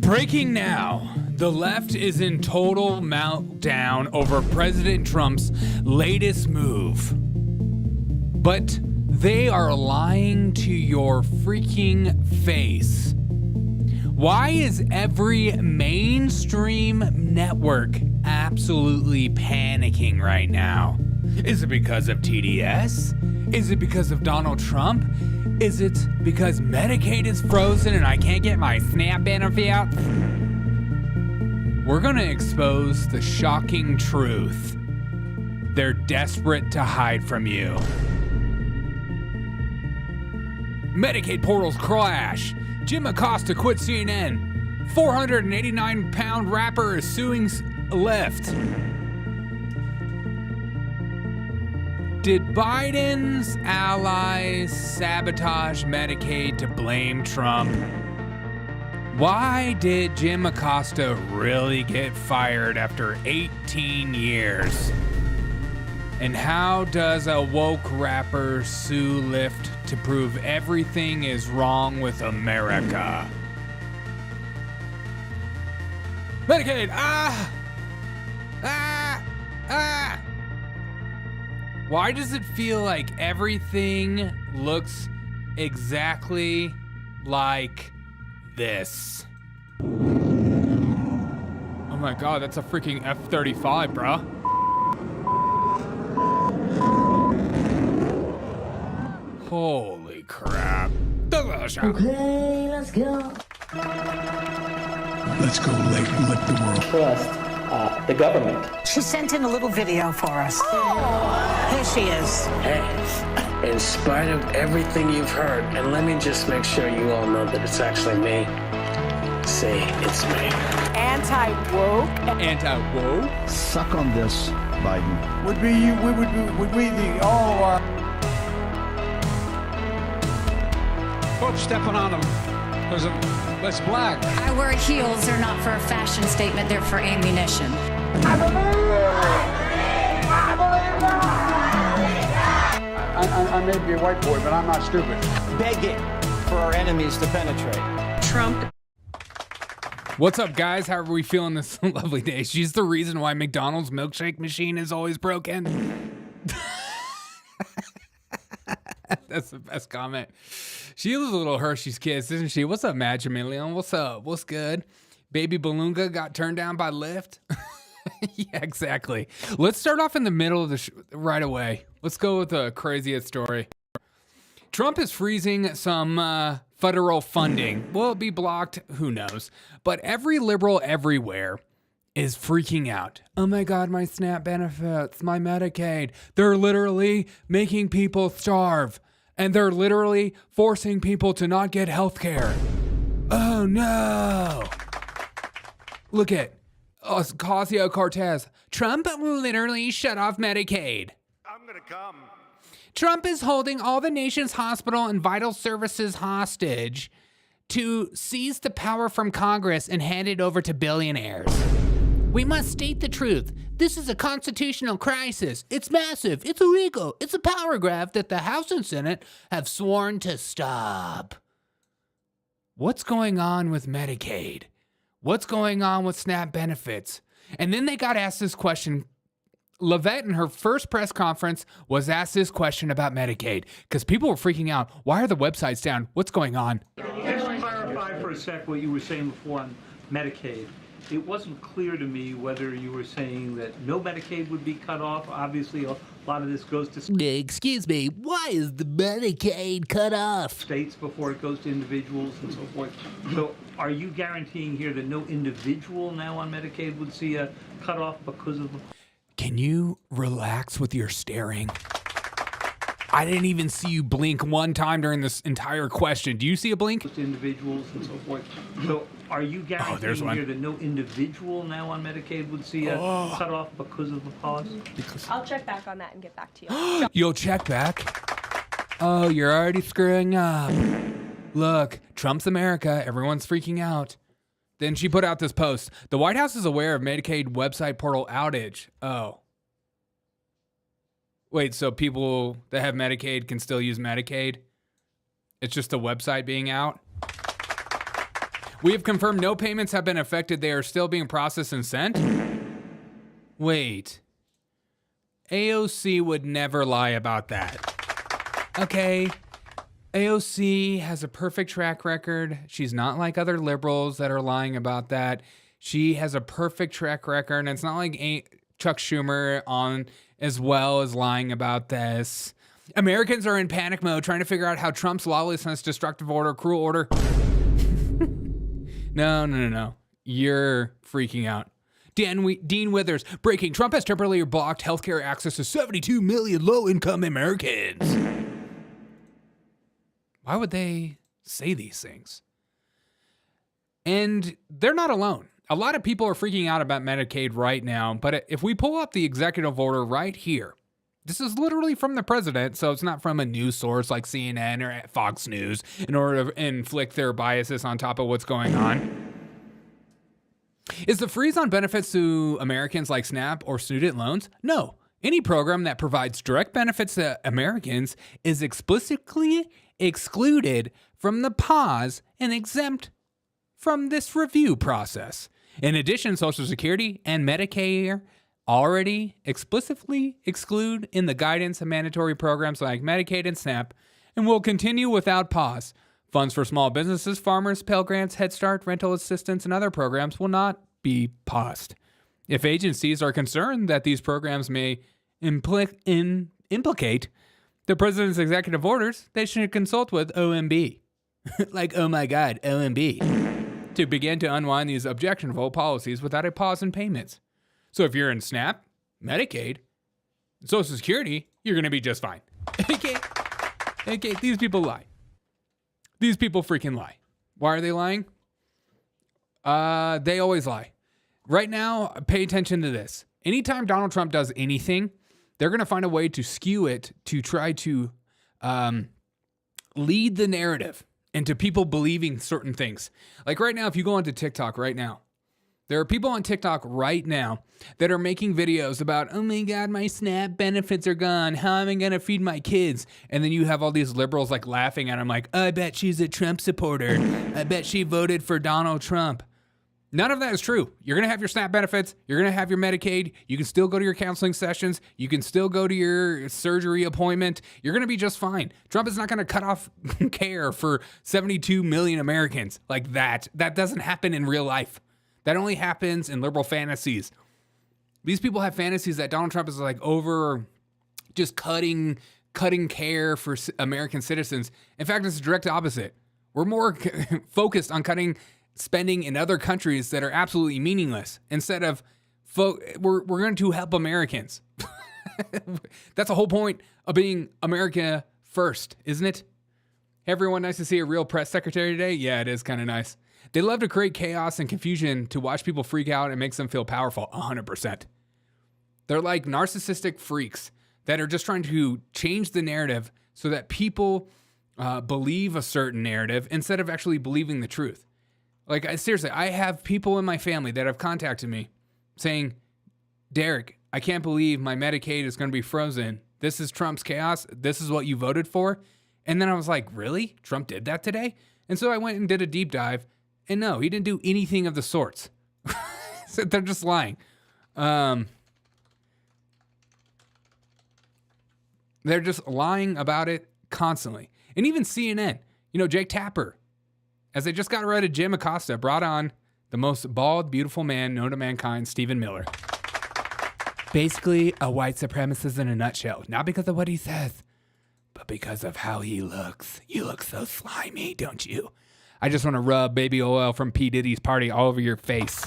Breaking now. The left is in total meltdown over President Trump's latest move. But they are lying to your freaking face. Why is every mainstream network absolutely panicking right now? Is it because of TDS? Is it because of Donald Trump? Is it because Medicaid is frozen and I can't get my SNAP benefit? We're gonna expose the shocking truth they're desperate to hide from you. Medicaid portals crash. Jim Acosta quit CNN. 489-pound rapper is suing Lyft. Did Biden's allies sabotage Medicaid to blame Trump? Why did Jim Acosta really get fired after 18 years? And how does a woke rapper sue Lyft to prove everything is wrong with America? Medicaid! Why does it feel like everything looks exactly like this? Oh my god, that's a freaking F-35, bro. Holy crap. Okay, let's go. Let's go, Lake, and let the world trust the government. She sent in a little video for us. Oh. Here she is. Hey, in spite of everything you've heard, and let me just make sure you all know that it's actually me. Say, it's me. Anti-woke. Anti-woke? suck on this, Biden. Would we the all Folks stepping on them because of less black. I wear heels. They're not for a fashion statement. They're for ammunition. I may be a white boy, but I'm not stupid. Begging for our enemies to penetrate. Trump. What's up, guys? How are we feeling this lovely day? She's the reason why McDonald's milkshake machine is always broken. That's the best comment. She was a little Hershey's Kiss, isn't she? What's up, Magimillion? What's up? What's good? Baby Beluga got turned down by Lyft. Yeah, exactly. Let's start off in the middle of the right away. Let's go with the craziest story. Trump is freezing some federal funding. Will it be blocked? Who knows? But every liberal everywhere is freaking out. Oh my God, my SNAP benefits, my Medicaid. They're literally making people starve. And they're literally forcing people to not get health care. Oh no. Look at Ocasio-Cortez. Trump will literally shut off Medicaid. I'm gonna come. Trump is holding all the nation's hospital and vital services hostage to seize the power from Congress and hand it over to billionaires. We must state the truth. This is a constitutional crisis. It's massive. It's illegal. It's a power grab that the House and Senate have sworn to stop. What's going on with Medicaid? What's going on with SNAP benefits? And then they got asked this question. Lavette, in her first press conference, was asked this question about Medicaid because people were freaking out. Why are the websites down? What's going on? Just clarify for a sec what you were saying before on Medicaid. It wasn't clear to me whether you were saying that no Medicaid would be cut off. Obviously, a lot of this goes to Excuse me, why is the Medicaid cut off? States before it goes to individuals and so forth. So are you guaranteeing here that no individual now on Medicaid would see a cutoff because of the... Can you relax with your staring? I didn't even see you blink one time during this entire question. Do you see a blink? To individuals and so forth. So are you guaranteeing here that no individual now on Medicaid would see a cutoff because of the policy? I'll check back on that and get back to you. You'll check back? Oh, you're already screwing up. Look, Trump's America. Everyone's freaking out. Then she put out this post. The White House is aware of Medicaid website portal outage. Oh. Wait, so people that have Medicaid can still use Medicaid? It's just the website being out? We have confirmed no payments have been affected. They are still being processed and sent. Wait. AOC would never lie about that. Okay. AOC has a perfect track record. She's not like other liberals that are lying about that. She has a perfect track record, and it's not like Chuck Schumer on as well as lying about this. Americans are in panic mode trying to figure out how Trump's lawlessness, destructive order, cruel order. No. You're freaking out. Dean Withers, breaking. Trump has temporarily blocked healthcare access to 72 million low-income Americans. Why would they say these things? And they're not alone. A lot of people are freaking out about Medicaid right now, but if we pull up the executive order right here, this is literally from the president, so it's not from a news source like CNN or Fox News in order to inflict their biases on top of what's going on. Is the freeze on benefits to Americans like SNAP or student loans? No. Any program that provides direct benefits to Americans is explicitly excluded from the pause and exempt from this review process. In addition, Social Security and Medicare already explicitly exclude in the guidance of mandatory programs like Medicaid and SNAP and will continue without pause. Funds for small businesses, farmers, Pell Grants, Head Start, rental assistance, and other programs will not be paused. If agencies are concerned that these programs may implicate the president's executive orders, they should consult with OMB. Like, oh my God, OMB. To begin to unwind these objectionable policies without a pause in payments. So if you're in SNAP, Medicaid, Social Security, you're going to be just fine. Okay, these people lie. These people freaking lie. Why are they lying? They always lie. Right now, pay attention to this. Anytime Donald Trump does anything, they're going to find a way to skew it to try to lead the narrative into people believing certain things. Like right now, if you go onto TikTok right now, there are people on TikTok right now that are making videos about, oh my God, my SNAP benefits are gone. How am I going to feed my kids? And then you have all these liberals like laughing at them like, I bet she's a Trump supporter. I bet she voted for Donald Trump. None of that is true. You're going to have your SNAP benefits. You're going to have your Medicaid. You can still go to your counseling sessions. You can still go to your surgery appointment. You're going to be just fine. Trump is not going to cut off care for 72 million Americans like that. That doesn't happen in real life. That only happens in liberal fantasies. These people have fantasies that Donald Trump is like over just cutting care for American citizens. In fact, it's the direct opposite. We're more focused on cutting spending in other countries that are absolutely meaningless instead of we're going to help Americans. That's the whole point of being America first, isn't it? Hey everyone, nice to see a real press secretary today. Yeah, it is kind of nice. They love to create chaos and confusion to watch people freak out and makes them feel powerful. 100%. They're like narcissistic freaks that are just trying to change the narrative so that people believe a certain narrative instead of actually believing the truth. Like, seriously, I have people in my family that have contacted me saying, Derek, I can't believe my Medicaid is going to be frozen. This is Trump's chaos. This is what you voted for. And then I was like, really? Trump did that today? And so I went and did a deep dive. And no, he didn't do anything of the sorts. So they're just lying. They're just lying about it constantly. And even CNN, Jake Tapper, as they just got rid of Jim Acosta, brought on the most bald, beautiful man known to mankind, Stephen Miller. Basically, a white supremacist in a nutshell. Not because of what he says, but because of how he looks. You look so slimy, don't you? I just want to rub baby oil from P. Diddy's party all over your face.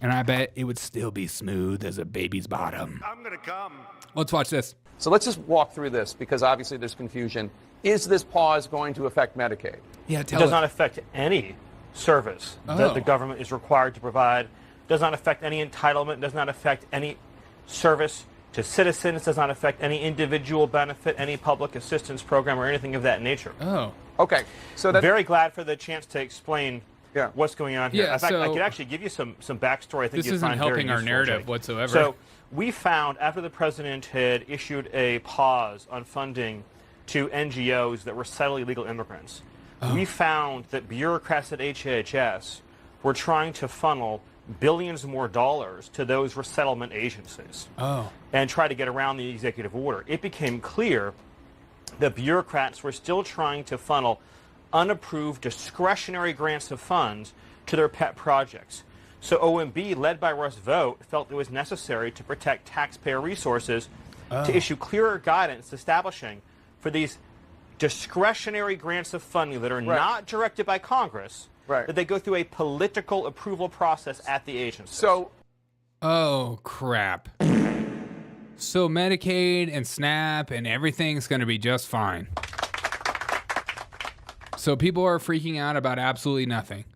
And I bet it would still be smooth as a baby's bottom. I'm going to come. Let's watch this. So let's just walk through this because obviously there's confusion. Is this pause going to affect Medicaid? Yeah, it does not affect any service that the government is required to provide. Does not affect any entitlement. Does not affect any service to citizens. Does not affect any individual benefit, any public assistance program, or anything of that nature. Oh, okay. So that's very glad for the chance to explain what's going on here. Yeah, in fact, I could actually give you some backstory. I think this isn't helping our narrative whatsoever. So we found after the president had issued a pause on funding to NGOs that were settled illegal immigrants, we found that bureaucrats at HHS were trying to funnel billions more dollars to those resettlement agencies and try to get around the executive order. It became clear that bureaucrats were still trying to funnel unapproved discretionary grants of funds to their pet projects. So OMB, led by Russ Vought, felt it was necessary to protect taxpayer resources to issue clearer guidance establishing for these discretionary grants of funding that are not directed by Congress, that they go through a political approval process at the agency. So, oh, crap. So Medicaid and SNAP and everything's going to be just fine. So people are freaking out about absolutely nothing.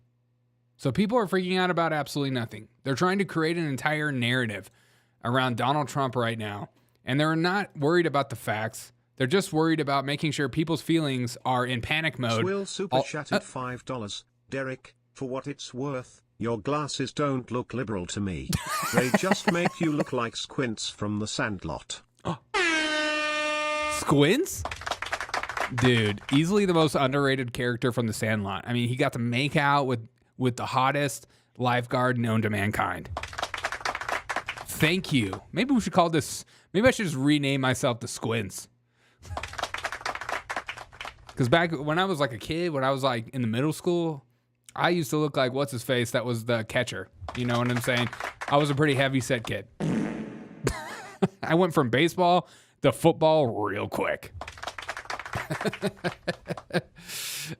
They're trying to create an entire narrative around Donald Trump right now. And they're not worried about the facts. They're just worried about making sure people's feelings are in panic mode. Will super chatted $5. Derek, for what it's worth, your glasses don't look liberal to me. They just make you look like Squints from The Sandlot. Squints? Dude, easily the most underrated character from The Sandlot. I mean, he got to make out with the hottest lifeguard known to mankind. Thank you. Maybe we should call this... Maybe I should just rename myself the Squints. Because back when I was like a kid, when I was like in the middle school, I used to look like what's his face that was the catcher. You know what I'm saying? I was a pretty heavy set kid. I went from baseball to football real quick.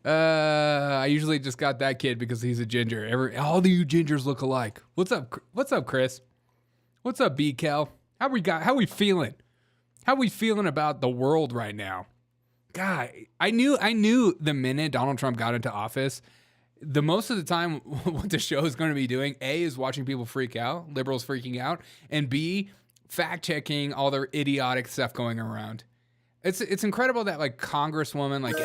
I usually just got that kid because he's a ginger. All of you gingers look alike. What's up? What's up, Chris? What's up, B Cal? How we feeling? How we feeling about the world right now? God, I knew the minute Donald Trump got into office, the most of the time what the show is going to be doing, A, is watching people freak out, liberals freaking out, and B, fact checking all their idiotic stuff going around. It's incredible that like Congresswoman like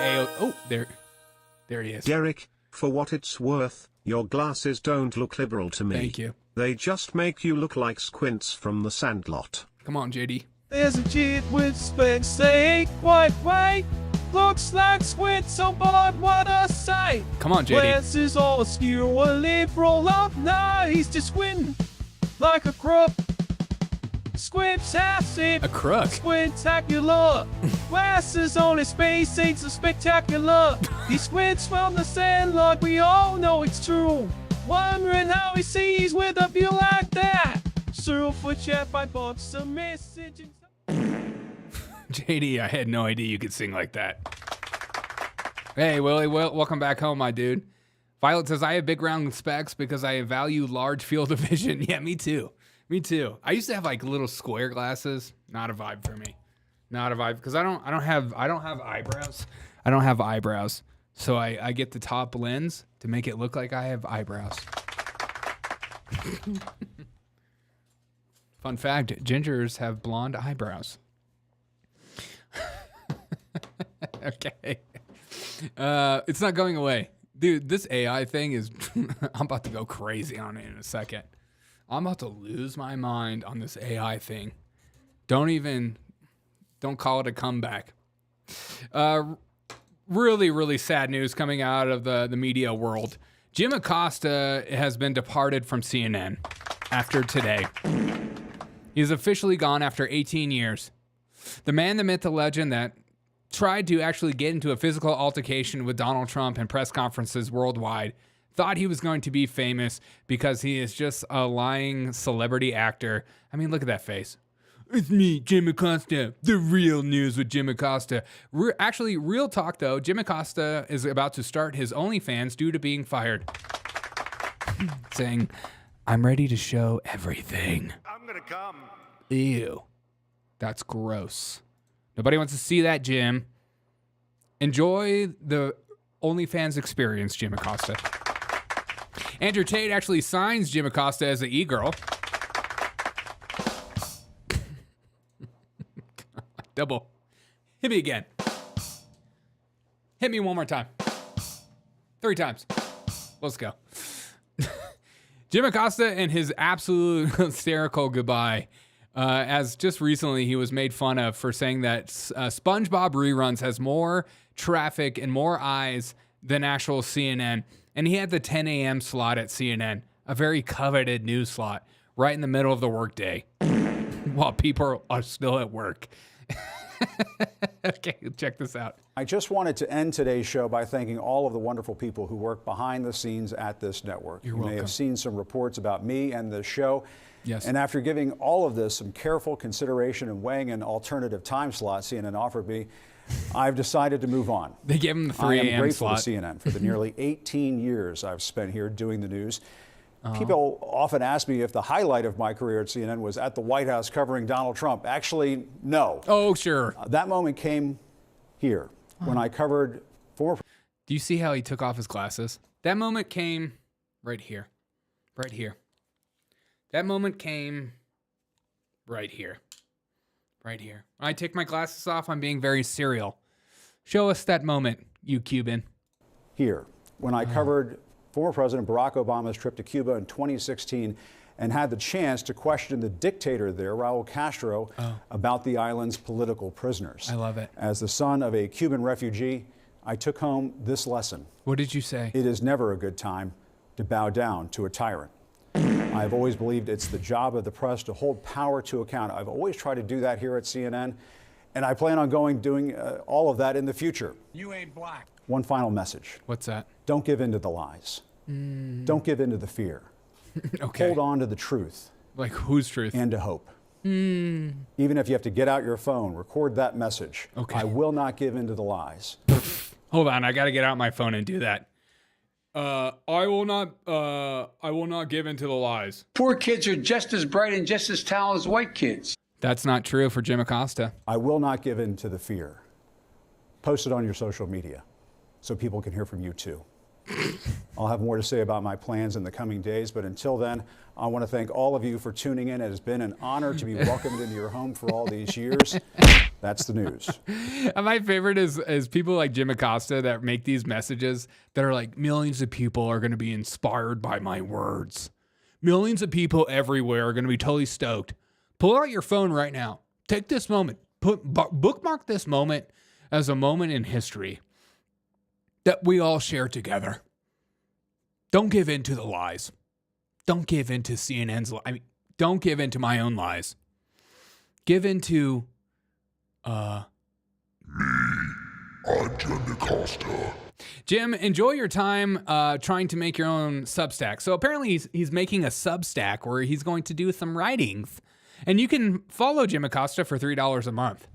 there he is. Derek, for what it's worth, your glasses don't look liberal to me. Thank you. They just make you look like Squints from The Sandlot. Come on, JD. There's a kid with specs, they ain't quite right. Looks like Squints on board, what I say. Come on, JD. Glasses all askew, a liberal up. Nah, he's just squinting like a crook. Squints has it. A crook. Squintacular. Glasses on his face ain't so spectacular. He squints from the Sandlot, we all know it's true. Wondering how he sees with a view like that. Cyril for chat, I bought some message. JD, I had no idea you could sing like that. Hey, Willie, welcome back home, my dude. Violet says, I have big round specs because I value large field of vision. Yeah, me too. Me too. I used to have like little square glasses. Not a vibe for me. Not a vibe because I don't have eyebrows. I don't have eyebrows. So I get the top lens to make it look like I have eyebrows. Fun fact, gingers have blonde eyebrows. Okay. It's not going away. Dude, this AI thing is... I'm about to go crazy on it in a second. I'm about to lose my mind on this AI thing. Don't call it a comeback. Really, really sad news coming out of the media world. Jim Acosta has been departed from CNN after today. He's officially gone after 18 years. The man, the myth, the legend that tried to actually get into a physical altercation with Donald Trump in press conferences worldwide, thought he was going to be famous because he is just a lying celebrity actor. I mean, look at that face. It's me, Jim Acosta. The real news with Jim Acosta. Actually, real talk though, Jim Acosta is about to start his OnlyFans due to being fired. Saying, I'm ready to show everything. I'm gonna come. Ew. That's gross. Nobody wants to see that, Jim. Enjoy the OnlyFans experience, Jim Acosta. Andrew Tate actually signs Jim Acosta as an e-girl. Double. Hit me again. Hit me one more time. 3 times. Let's go. Jim Acosta and his absolute hysterical goodbye. As just recently he was made fun of for saying that SpongeBob reruns has more traffic and more eyes than actual CNN. And he had the 10 a.m. slot at CNN, a very coveted news slot, right in the middle of the workday while people are still at work. Okay, check this out. I just wanted to end today's show by thanking all of the wonderful people who work behind the scenes at this network. You're you welcome. may have seen some reports about me and the show. Yes. And after giving all of this some careful consideration and weighing an alternative time slot CNN offered me, I've decided to move on. They gave him the 3 I am a.m. grateful slot. to CNN for the nearly 18 years I've spent here doing the news. People often ask me if the highlight of my career at CNN was at the White House covering Donald Trump. Actually, no. Oh, sure. That moment came here when I covered former. Do you see how he took off his glasses? That moment came right here. Right here. That moment came right here. Right here. When I take my glasses off, I'm being very serial. Show us that moment, you Cuban. Here, when I covered former President Barack Obama's trip to Cuba in 2016 and had the chance to question the dictator there, Raul Castro, about the island's political prisoners. I love it. As the son of a Cuban refugee, I took home this lesson. What did you say? It is never a good time to bow down to a tyrant. I've always believed it's the job of the press to hold power to account. I've always tried to do that here at CNN, and I plan on doing all of that in the future. You ain't black. One final message. What's that? Don't give in to the lies. Don't give in to the fear. Okay. Hold on to the truth. Like whose truth? And to hope. Even if you have to get out your phone, record that message. Okay. I will not give in to the lies. Hold on, I got to get out my phone and do that. I will not give in to the lies. Poor kids are just as bright and just as talented as white kids. That's not true for Jim Acosta. I will not give in to the fear. Post it on your social media so people can hear from you too. I'll have more to say about my plans in the coming days, but until then, I want to thank all of you for tuning in. It has been an honor to be welcomed into your home for all these years. That's the news. And my favorite is people like Jim Acosta that make these messages that are like, millions of people are going to be inspired by my words. Millions of people everywhere are going to be totally stoked. Pull out your phone right now. Take this moment. Bookmark this moment as a moment in history that we all share together. Don't give in to the lies. Don't give in to CNN's lies. Don't give in to my own lies. Give in to I'm Jim Acosta. Jim, enjoy your time trying to make your own Substack. So apparently he's making a Substack where he's going to do some writings. And you can follow Jim Acosta for $3 a month.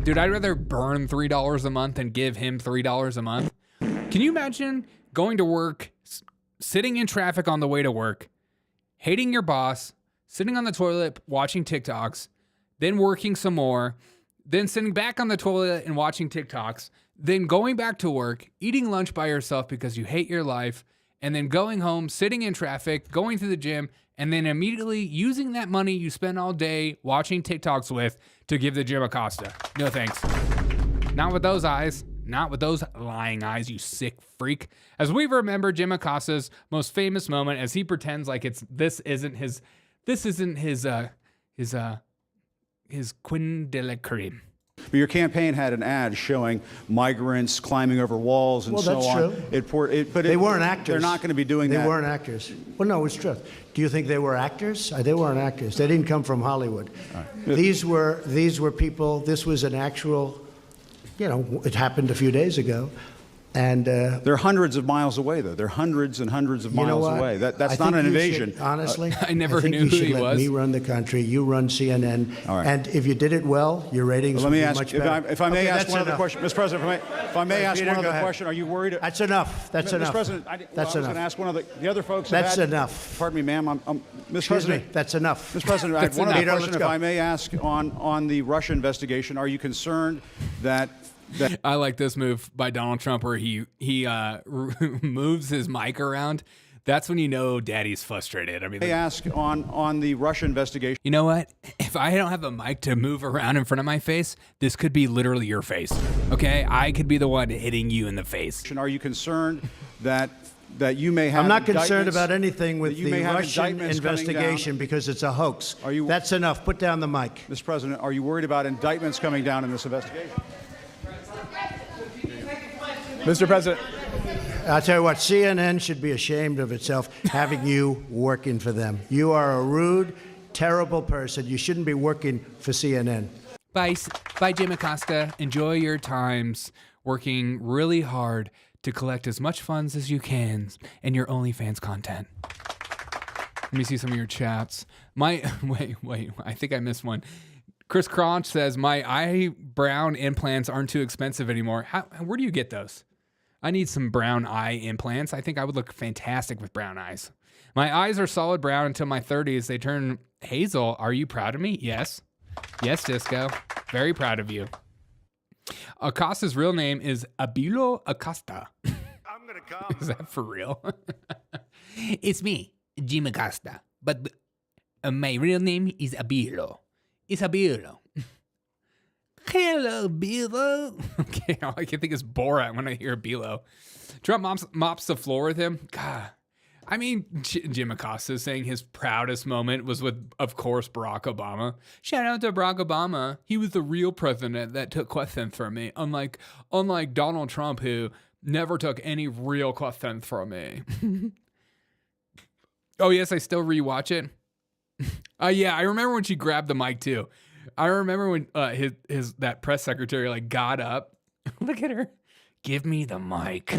Dude, I'd rather burn $3 a month and give him $3 a month. Can you imagine going to work, sitting in traffic on the way to work, hating your boss, sitting on the toilet watching TikToks, then working some more, then sitting back on the toilet and watching TikToks, then going back to work, eating lunch by yourself because you hate your life, and then going home, sitting in traffic, going to the gym, and then immediately using that money you spend all day watching TikToks with to give to Jim Acosta. No thanks. Not with those eyes. Not with those lying eyes, you sick freak. As we remember Jim Acosta's most famous moment as he pretends like this isn't his Queen de la Creme. But your campaign had an ad showing migrants climbing over walls and so on. That's true. But they weren't actors. They're not going to be doing that. They weren't actors. Well, no, it's true. Do you think they were actors? They weren't actors. They didn't come from Hollywood. Right. These were people. This was an actual. It happened a few days ago. And they're hundreds of miles away, though. They're hundreds and hundreds of miles away. That's not an invasion. Honestly, I never knew who he was. Let me run the country. You run CNN. All right. And if you did it well, your ratings would be much better. If I may ask one other question, Mr. President. If I may ask one other question, are you worried? That's enough. That's enough. Mr. President, I was going to ask one of the other folks. That's enough. Pardon me, ma'am. Mr. President. That's enough. Mr. President, I have one other question. If I may ask on the Russia investigation, are you concerned that? I like this move by Donald Trump where he moves his mic around. That's when you know daddy's frustrated. I mean, they ask on the Russia investigation. You know what? If I don't have a mic to move around in front of my face, this could be literally your face. Okay? I could be the one hitting you in the face. Are you concerned that you may have I'm not concerned about anything with the Russian investigation because it's a hoax. That's enough. Put down the mic. Mr. President, are you worried about indictments coming down in this investigation? Mr. President. I'll tell you what, CNN should be ashamed of itself having you working for them. You are a rude, terrible person. You shouldn't be working for CNN. Bye, Jim Acosta. Enjoy your times working really hard to collect as much funds as you can in your OnlyFans content. Let me see some of your chats. Wait, I think I missed one. Chris Cronch says, my eyebrow implants aren't too expensive anymore. Where do you get those? I need some brown eye implants. I think I would look fantastic with brown eyes. My eyes are solid brown until my 30s. They turn hazel. Are you proud of me? Yes. Yes, Disco. Very proud of you. Acosta's real name is Abilo Acosta. I'm gonna come. Is that for real? It's me, Jim Acosta. But my real name is Abilo. It's Abilo. Hello, Bilo. Okay, all I can think is Borat when I hear Bilo. Trump mops the floor with him. God, I mean, Jim Acosta saying his proudest moment was with, of course, Barack Obama. Shout out to Barack Obama. He was the real president that took questions from me, unlike Donald Trump, who never took any real questions from me. Oh yes, I still rewatch it. Yeah, I remember when she grabbed the mic too. I remember when his that press secretary like got up. Look at her. Give me the mic.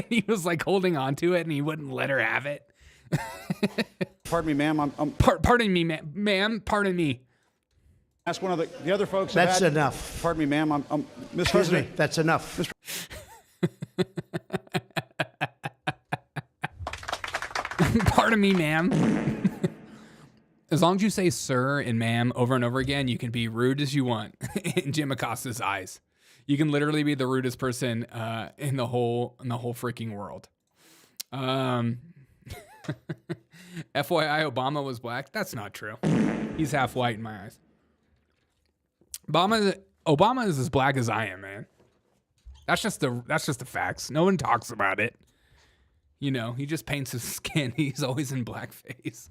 He was like holding on to it and he wouldn't let her have it. Pardon me, ma'am. Pardon me, ma'am. Pardon me. Ask one of the other folks. That's enough. Pardon me, ma'am. Mr. Excuse President. me. That's enough. Pardon me, ma'am. As long as you say sir and ma'am over and over again, you can be rude as you want in Jim Acosta's eyes. You can literally be the rudest person in the whole freaking world. FYI, Obama was black. That's not true. He's half white in my eyes. Obama is as black as I am, man. That's just the facts. No one talks about it. You know, he just paints his skin. He's always in blackface.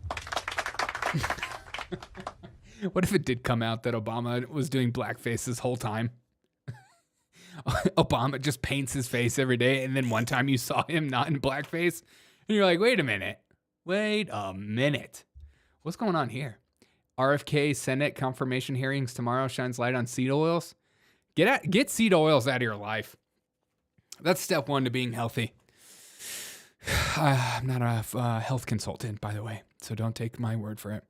What if it did come out that Obama was doing blackface this whole time? Obama just paints his face every day, and then one time you saw him not in blackface, and you're like, wait a minute. What's going on here? RFK Senate confirmation hearings tomorrow shines light on seed oils. Get seed oils out of your life. That's step one to being healthy. I'm not a health consultant, by the way, so don't take my word for it.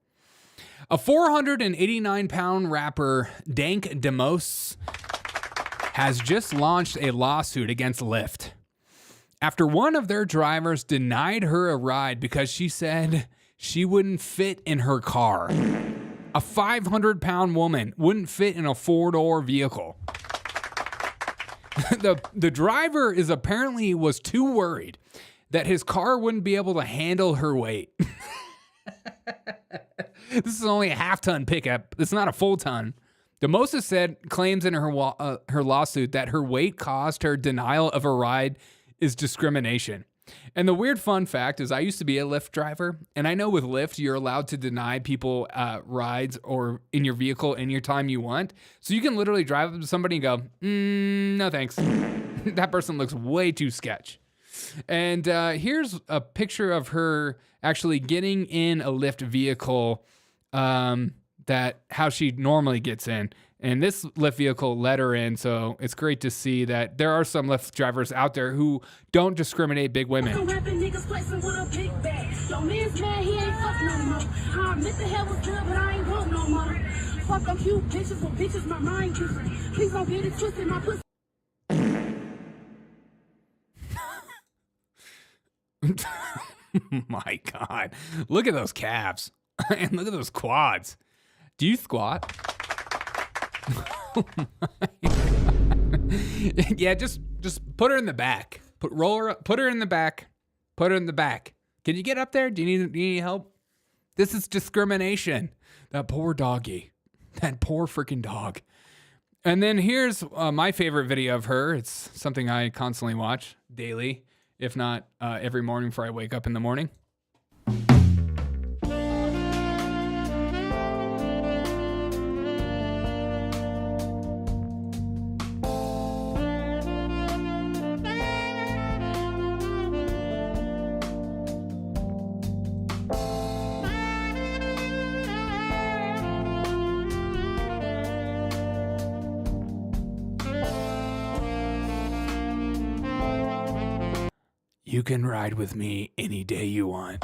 A 489-pound rapper, Dank Demoss, has just launched a lawsuit against Lyft after one of their drivers denied her a ride because she said she wouldn't fit in her car. A 500-pound woman wouldn't fit in a four-door vehicle. The driver was too worried that his car wouldn't be able to handle her weight. This is only a half-ton pickup. It's not a full ton. Demoss claims in her lawsuit that her weight caused her denial of a ride is discrimination. And the weird fun fact is I used to be a Lyft driver, and I know with Lyft, you're allowed to deny people rides or in your vehicle any time you want. So you can literally drive up to somebody and go, no thanks. That person looks way too sketch. And here's a picture of her actually getting in a Lyft vehicle, how she normally gets in. And this Lyft vehicle let her in, so it's great to see that there are some Lyft drivers out there who don't discriminate big women. My God, look at those calves and look at those quads. Do you squat? Yeah, just put her in the back. Put her in the back. Put her in the back. Can you get up there? Do you need help? This is discrimination. That poor doggy. That poor freaking dog. And then here's my favorite video of her. It's something I constantly watch daily, if not every morning before I wake up in the morning. You can ride with me any day you want.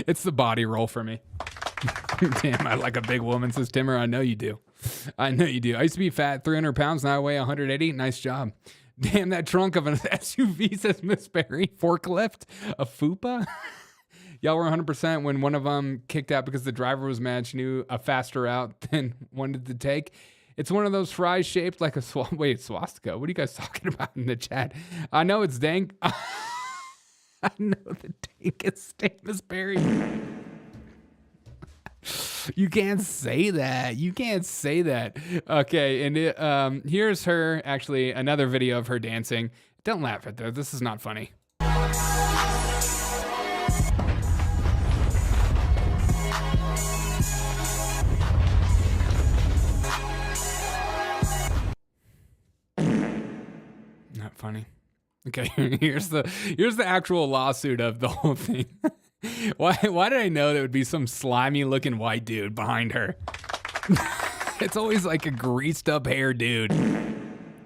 It's the body roll for me. Damn, I like a big woman, says Timmer. I know you do. I know you do. I used to be fat, 300 pounds. Now I weigh 180. Nice job. Damn, that trunk of an SUV, says Miss Berry. Forklift? A FUPA? Y'all were 100% when one of them kicked out because the driver was mad. She knew a faster route than wanted to take. It's one of those fries shaped like a swastika. What are you guys talking about in the chat? I know it's dank. I know the dankest name is Barry. You can't say that. You can't say that. Okay, and here's her, actually, another video of her dancing. Don't laugh at that. This is not funny. Not funny. Okay, here's the actual lawsuit of the whole thing. Why did I know there would be some slimy looking white dude behind her? It's always like a greased up hair dude.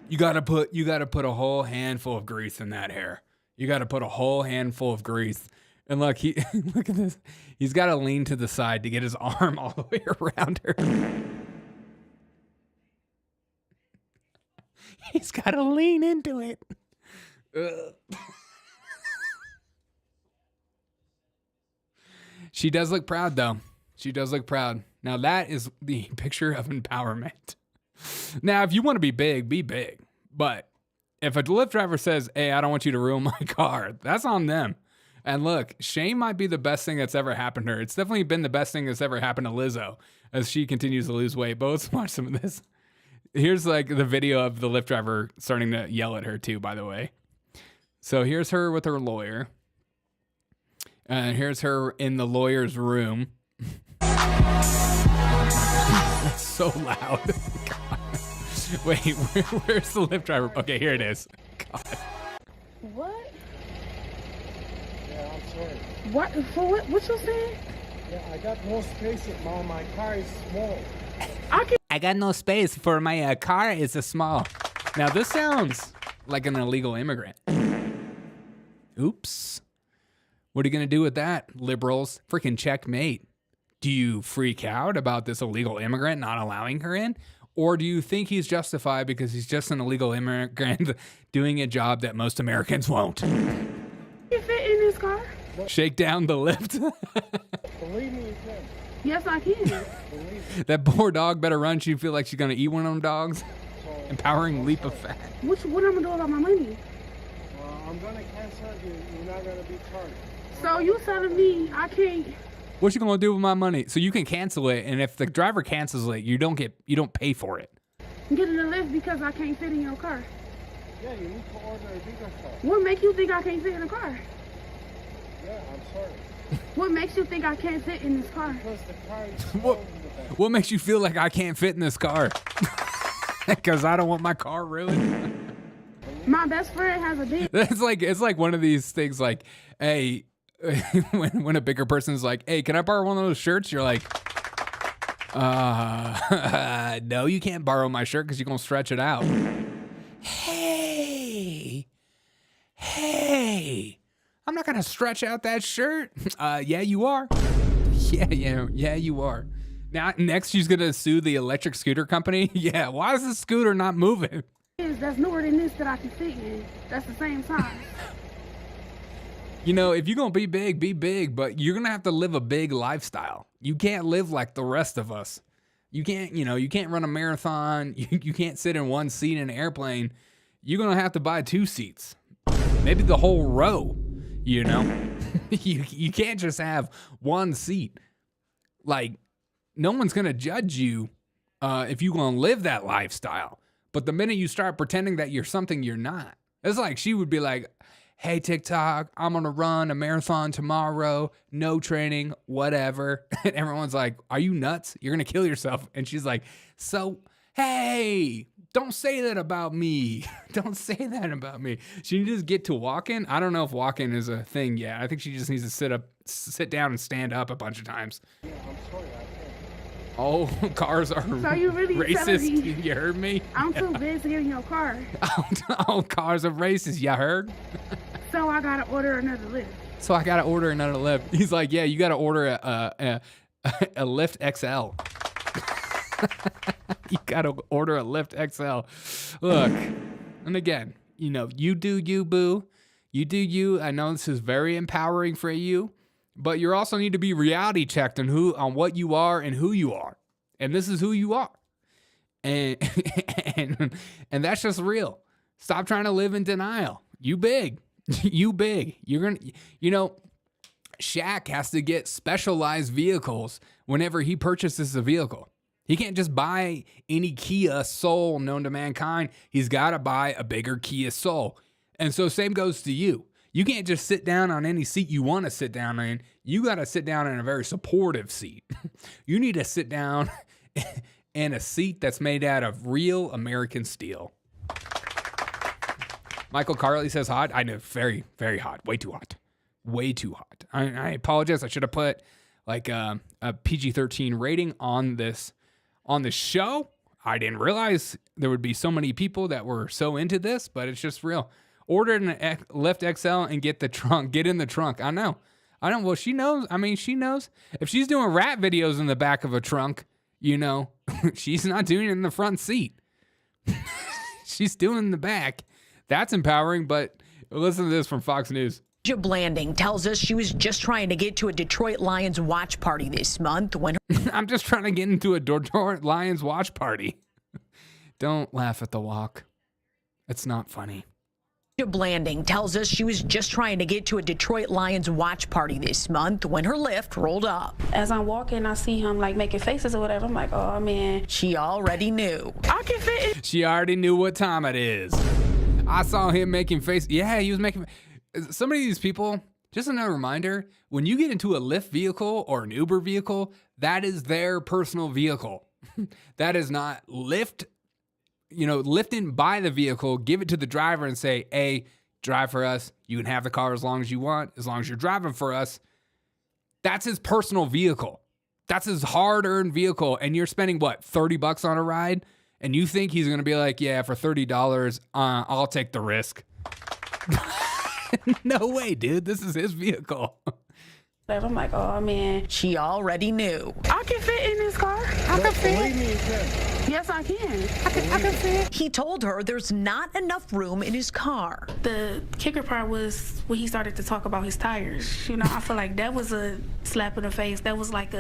You gotta put a whole handful of grease in that hair. You gotta put a whole handful of grease. And look, look at this. He's gotta lean to the side to get his arm all the way around her. He's gotta lean into it. She does look proud, though. She does look proud. Now, that is the picture of empowerment. Now, if you want to be big. But if a Lyft driver says, hey, I don't want you to ruin my car, that's on them. And look, shame might be the best thing that's ever happened to her. It's definitely been the best thing that's ever happened to Lizzo as she continues to lose weight. But let's watch some of this. Here's like the video of the Lyft driver starting to yell at her, too, by the way. So here's her with her lawyer. And here's her in the lawyer's room. That's so loud. God. Wait, where's the Lyft driver? Okay, here it is. God. What? Yeah, I'm sorry. What? For what? What you saying? Yeah, I got no space. My car is small. I got no space for my car. It's a small. Now this sounds like an illegal immigrant. Oops. What are you going to do with that, liberals? Freaking checkmate. Do you freak out about this illegal immigrant not allowing her in? Or do you think he's justified because he's just an illegal immigrant doing a job that most Americans won't? You fit in this car? Shake down the lift. Believe me, you can. Yes, I can. That poor dog better run. She feel like she's going to eat one of them dogs. Empowering leap of fat. What I'm going to do about my money? I'm going to cancel you. You're not going to be charged. So you telling me I can't? What you gonna do with my money? So you can cancel it, and if the driver cancels it, you don't pay for it. Get in a lift because I can't fit in your car. Yeah, you need to order a bigger car. What makes you think I can't fit in a car? Yeah, I'm sorry. What makes you think I can't fit in this car? Because the car is what makes you feel like I can't fit in this car? Because I don't want my car ruined. My best friend has a big. It's like one of these things. Like, hey. when a bigger person's like, hey, can I borrow one of those shirts? You're like, no, you can't borrow my shirt because you're going to stretch it out. Hey, I'm not going to stretch out that shirt. Yeah, you are. Yeah, you are. Now, next she's going to sue the electric scooter company. Yeah, why is the scooter not moving? That's newer than this that I can fit in. That's the same size. You know, if you're going to be big, but you're going to have to live a big lifestyle. You can't live like the rest of us. You can't run a marathon. You can't sit in one seat in an airplane. You're going to have to buy 2 seats. Maybe the whole row, you know? You can't just have one seat. Like, no one's going to judge you if you're going to live that lifestyle. But the minute you start pretending that you're something you're not, it's like she would be like, hey, TikTok, I'm going to run a marathon tomorrow, no training, whatever. And everyone's like, are you nuts? You're going to kill yourself. And she's like, so, hey, don't say that about me. Don't say that about me. She needs to get to walking. I don't know if walking is a thing yet. I think she just needs to sit down and stand up a bunch of times. Yeah, I'm sorry, I All cars are So you really racist. telling me- You heard me? I'm too big to get in your car. All cars are racist. You heard? So I gotta order another Lyft. So I gotta order another Lyft. He's like, yeah, you gotta order a Lyft XL. You gotta order a Lyft XL. Look, and again, you know, you do you, boo. You do you. I know this is very empowering for you, but you also need to be reality checked on what you are and who you are. And this is who you are. And and that's just real. Stop trying to live in denial. You big. You big. You're gonna, you know, Shaq has to get specialized vehicles whenever he purchases a vehicle. He can't just buy any Kia Soul known to mankind. He's got to buy a bigger Kia Soul. And so same goes to you. You can't just sit down on any seat you want to sit down in. You got to sit down in a very supportive seat. You need to sit down in a seat that's made out of real American steel. Michael Carley says hot. I know, very, very hot. Way too hot. Way too hot. I apologize. I should have put like a PG-13 rating on this show. I didn't realize there would be so many people that were so into this, but it's just real. Order an Lyft XL and get in the trunk. I know. Well, she knows. I mean, she knows. If she's doing rap videos in the back of a trunk, you know, she's not doing it in the front seat. She's doing it in the back. That's empowering, but listen to this from Fox News. Blanding tells us she was just trying to get to a Detroit Lions watch party this month when her I'm just trying to get into a Detroit Lions watch party. Don't laugh at the walk. It's not funny. Blanding tells us she was just trying to get to a Detroit Lions watch party this month when her Lyft rolled up. As I'm walking, I see him like making faces or whatever. I'm like, oh man. She already knew. I can fit in. She already knew what time it is. I saw him making faces. Yeah, he was making. Some of these people, just another reminder, when you get into a Lyft vehicle or an Uber vehicle, that is their personal vehicle. That is not Lyft. You know, Lyft didn't buy the vehicle, give it to the driver and say, hey, drive for us. You can have the car as long as you want, as long as you're driving for us. That's his personal vehicle. That's his hard-earned vehicle. And you're spending, what, $30 on a ride? And you think he's going to be like, yeah, for $30, I'll take the risk. No way, dude. This is his vehicle. I'm like, oh man. She already knew. I can fit in this car. I can fit. Yes, I can. I can fit. He told her there's not enough room in his car. The kicker part was when he started to talk about his tires. You know, I feel like that was a slap in the face. That was like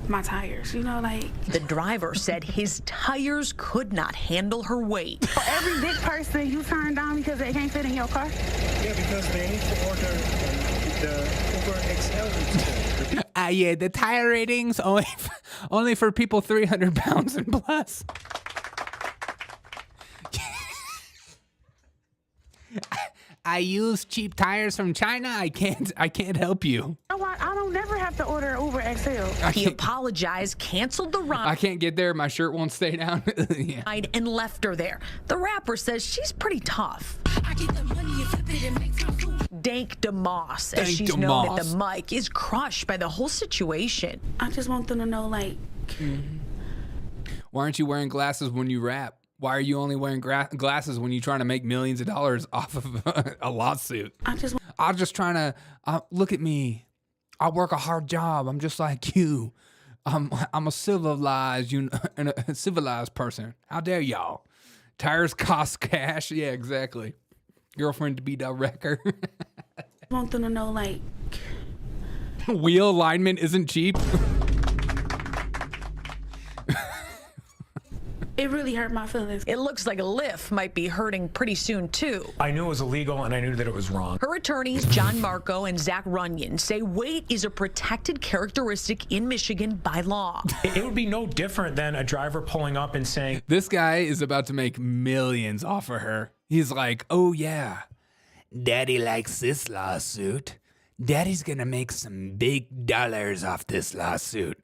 my tires, you know, like. The driver said his tires could not handle her weight. For every big person you turn down because they can't fit in your car? Yeah, because they need to order the Uber XL. Yeah, the tire ratings only for people 300 pounds and plus. I use cheap tires from China. I can't help you. You know what? I don't never have to order Uber XL. He apologized, canceled the ride. I can't get there. My shirt won't stay down. Yeah. And left her there. The rapper says she's pretty tough. Dank Demoss, as she's known at the mic, is crushed by the whole situation. I just want them to know, like. Why aren't you wearing glasses when you rap? Why are you only wearing glasses when you're trying to make millions of dollars off of a lawsuit? I'm just trying to look at me. I work a hard job. I'm just like you. I'm a civilized person. How dare y'all? Tires cost cash. Yeah, exactly. Girlfriend to be the wrecker. I want them to know, like. Wheel alignment isn't cheap. It really hurt my feelings. It looks like a Lyft might be hurting pretty soon, too. I knew it was illegal, and I knew that it was wrong. Her attorneys, John Marco and Zach Runyon, say weight is a protected characteristic in Michigan by law. It would be no different than a driver pulling up and saying, this guy is about to make millions off of her. He's like, oh, yeah, Daddy likes this lawsuit. Daddy's going to make some big dollars off this lawsuit.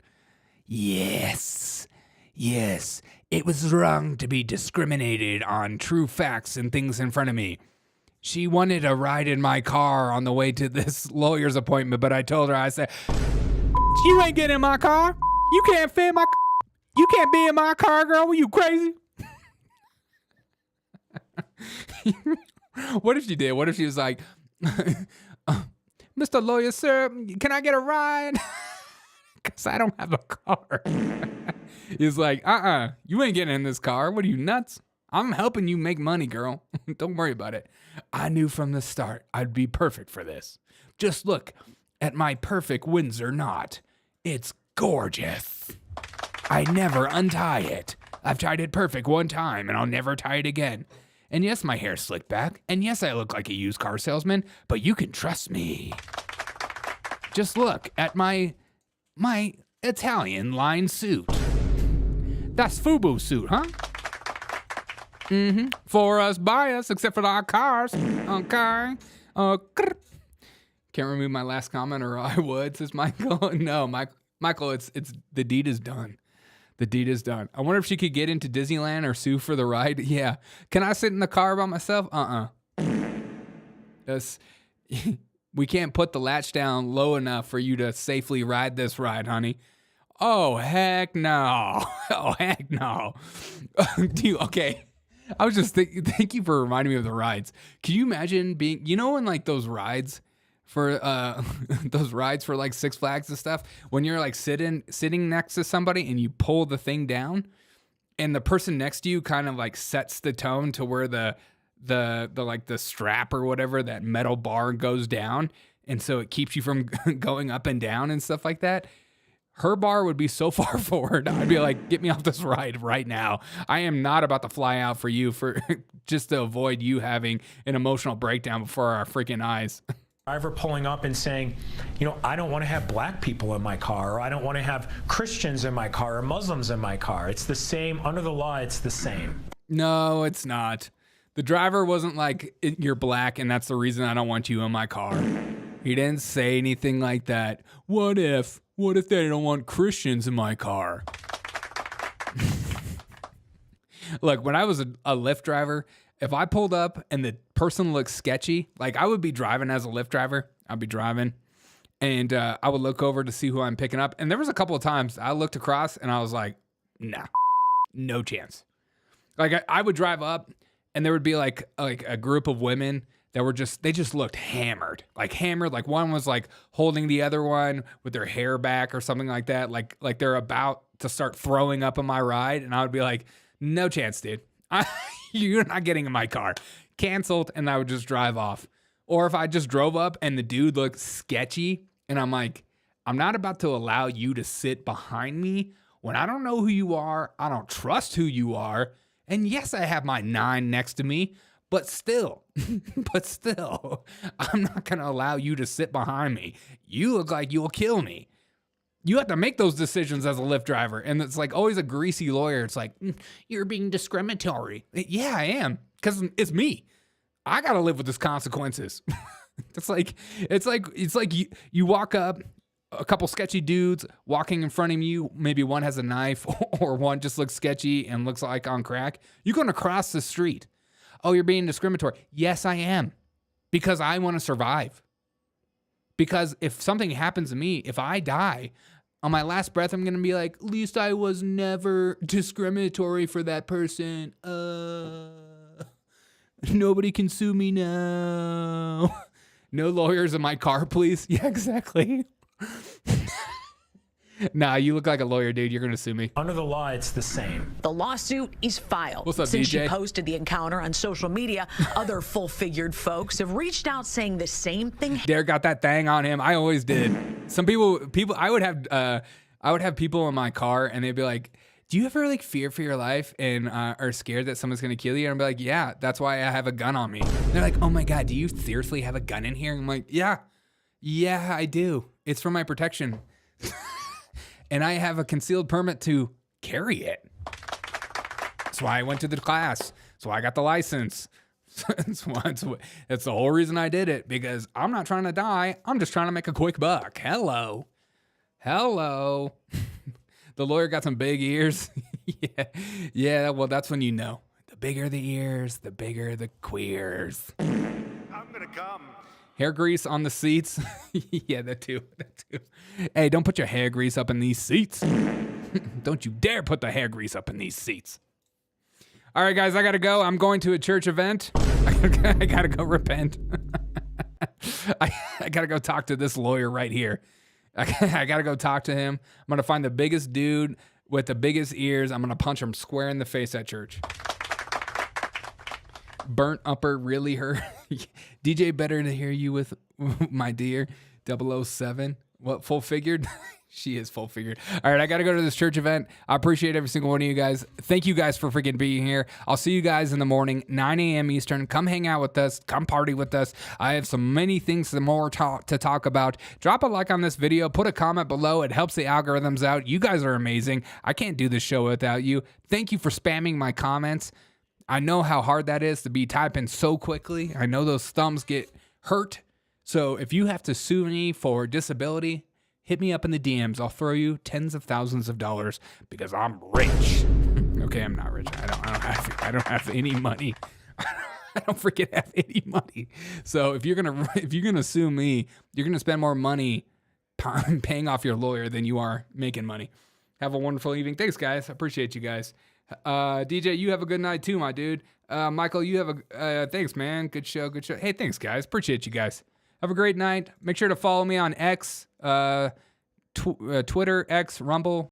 Yes. Yes. It was wrong to be discriminated on true facts and things in front of me. She wanted a ride in my car on the way to this lawyer's appointment, but I told her, I said, you ain't getting in my car. You can't fit in my car. You can't be in my car, girl. Were you crazy? What if she did? What if she was like, Mr. Lawyer, sir, can I get a ride? Because I don't have a car. He's like, you ain't getting in this car. What are you, nuts? I'm helping you make money, girl. Don't worry about it. I knew from the start I'd be perfect for this. Just look at my perfect Windsor knot. It's gorgeous. I never untie it. I've tied it perfect one time, and I'll never tie it again. And yes, my hair's slicked back. And yes, I look like a used car salesman, but you can trust me. Just look at my Italian line suit. That's FUBU suit, huh? For us, by us, except for our cars. Okay. Can't remove my last comment, or I would, says Michael. No, Michael, it's the deed is done. The deed is done. I wonder if she could get into Disneyland or sue for the ride. Yeah. Can I sit in the car by myself? We can't put the latch down low enough for you to safely ride this ride, honey. Oh, heck no. Oh, heck no. Okay. I was just thinking, thank you for reminding me of the rides. Can you imagine being, in like those rides for like Six Flags and stuff, when you're like sitting next to somebody and you pull the thing down and the person next to you kind of like sets the tone to where the like the strap or whatever, that metal bar goes down. And so it keeps you from going up and down and stuff like that. Her bar would be so far forward. I'd be like, get me off this ride right now. I am not about to fly out for you for just to avoid you having an emotional breakdown before our freaking eyes. Driver pulling up and saying, I don't want to have black people in my car, or I don't want to have Christians in my car or Muslims in my car. It's the same. Under the law, it's the same. No, it's not. The driver wasn't like, you're black and that's the reason I don't want you in my car. He didn't say anything like that. What if they don't want Christians in my car? Look, when I was a Lyft driver, if I pulled up and the person looked sketchy, like I would be driving as a Lyft driver. I'd be driving and I would look over to see who I'm picking up. And there was a couple of times I looked across and I was like, nah, no chance. Like I would drive up and there would be like a group of women that they just looked hammered. Like one was like holding the other one with their hair back or something like that. Like they're about to start throwing up on my ride. And I would be like, no chance, dude. You're not getting in my car. Canceled. And I would just drive off. Or if I just drove up and the dude looked sketchy and I'm like, I'm not about to allow you to sit behind me when I don't know who you are. I don't trust who you are. And yes, I have my 9 next to me, but still, I'm not going to allow you to sit behind me. You look like you'll kill me. You have to make those decisions as a Lyft driver. And it's like always a greasy lawyer. It's like, you're being discriminatory. Yeah, I am. Because it's me. I got to live with these consequences. It's like you walk up, a couple sketchy dudes walking in front of you. Maybe one has a knife or one just looks sketchy and looks like on crack. You're going to cross the street. Oh, you're being discriminatory. Yes, I am. Because I want to survive. Because if something happens to me, if I die, on my last breath, I'm going to be like, at least I was never discriminatory for that person. Nobody can sue me now. No lawyers in my car, please. Yeah, exactly. Nah, you look like a lawyer, dude. You're going to sue me. Under the law, it's the same. The lawsuit is filed. What's up, Since DJ? she posted the encounter on social media, other full-figured folks have reached out saying the same thing. Derek got that thing on him. I always did. Some people, I would have people in my car and they'd be like, do you ever like fear for your life and are scared that someone's going to kill you? And I'd be like, yeah, that's why I have a gun on me. And they're like, oh my God, do you seriously have a gun in here? I'm like, yeah, I do. It's for my protection. And I have a concealed permit to carry it. That's why I went to the class. That's why I got the license. That's the whole reason I did it, because I'm not trying to die. I'm just trying to make a quick buck. Hello. The lawyer got some big ears. Yeah, well, that's when you know. The bigger the ears, the bigger the queers. I'm gonna come. Hair grease on the seats. Yeah, that too. Hey, don't put your hair grease up in these seats. Don't you dare put the hair grease up in these seats. All right, guys, I got to go. I'm going to a church event. I got to go repent. I got to go talk to this lawyer right here. I got to go talk to him. I'm going to find the biggest dude with the biggest ears. I'm going to punch him square in the face at church. Burnt upper really hurt. DJ, better to hear you with my dear 007. What, full figured? She is full figured. All right, I got to go to this church event. I appreciate every single one of you guys. Thank you guys for freaking being here. I'll see you guys in the morning, 9 a.m. Eastern. Come hang out with us. Come party with us. I have so many things more to talk about. Drop a like on this video. Put a comment below. It helps the algorithms out. You guys are amazing. I can't do this show without you. Thank you for spamming my comments. I know how hard that is to be typing so quickly. I know those thumbs get hurt. So if you have to sue me for disability, hit me up in the DMs. I'll throw you tens of thousands of dollars because I'm rich. Okay, I'm not rich. I don't have any money. I don't freaking have any money. So if you're gonna sue me, you're gonna spend more money paying off your lawyer than you are making money. Have a wonderful evening. Thanks, guys. I appreciate you guys. DJ, you have a good night too, my dude. Michael, you have a thanks, man. Good show. Hey, thanks, guys. Appreciate you guys. Have a great night. Make sure to follow me on X, Twitter, X, Rumble.